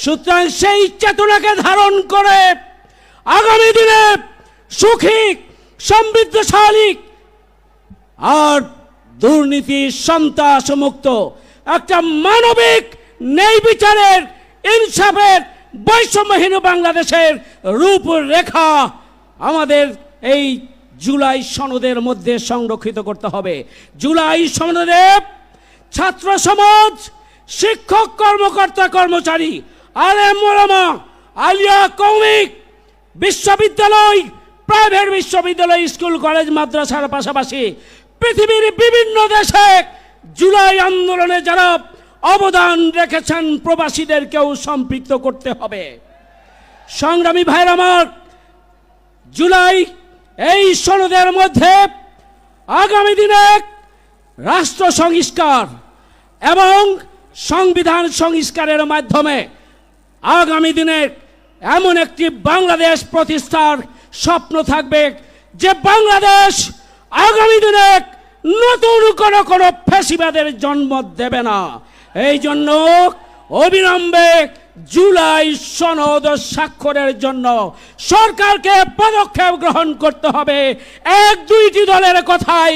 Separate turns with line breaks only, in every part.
সুতরাং সেই চেতনাকে ধারণ করে আগামী দিনে সুখী, সমৃদ্ধশালী আর দুর্নীতি সন্ত্রাস মুক্ত একটা মানবিক ন্যায় বিচারের, ইনসাফের, বৈষম্যহীন বাংলাদেশের রূপরেখা আমাদের এই জুলাই সনদের মধ্যে সংরক্ষিত করতে হবে। জুলাই সনদে ছাত্র সমাজ, শিক্ষক, কর্মকর্তা, কর্মচারী, আলেম ওলামা, আলিয়া, কৌমিক, বিশ্ববিদ্যালয়, প্রাইভেট বিশ্ববিদ্যালয়, স্কুল, কলেজ, মাদ্রাসার পাশাপাশি পৃথিবীর বিভিন্ন দেশে জুলাই আন্দোলনে যারা অবদান রেখেছেন প্রবাসীদেরকেও সম্পৃক্ত করতে হবে। সংগ্রামী ভাইরা আমার, জুলাই এই সনদের মধ্যে আগামী দিনে রাষ্ট্র সংস্কার এবং সংবিধান সংস্কারের মাধ্যমে আগামী দিনে এমন একটি বাংলাদেশ প্রতিষ্ঠার স্বপ্ন থাকবে যে বাংলাদেশ আগামী দিনে নতুন কোনো ফ্যাসিবাদের জন্ম দেবে না। এই জন্য অবিলম্বে জুলাই সনদ স্বাক্ষরের জন্য সরকারকে পদক্ষেপ গ্রহণ করতে হবে। এক দুইটি দলের কথাই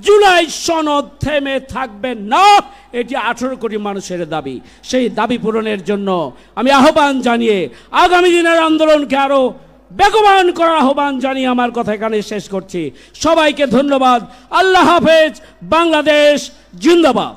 জুলাই সনদ থেমে থাকবে না। এটি 18 কোটি মানুষের দাবি। সেই দাবি পূরণের জন্য আমি আহ্বান জানিয়ে আগামী দিনের আন্দোলনকে আরো বেগবান করার আহ্বান জানিয়ে আমার কথা এখানে শেষ করছি। সবাইকে ধন্যবাদ। আল্লাহ হাফেজ। বাংলাদেশ জিন্দাবাদ।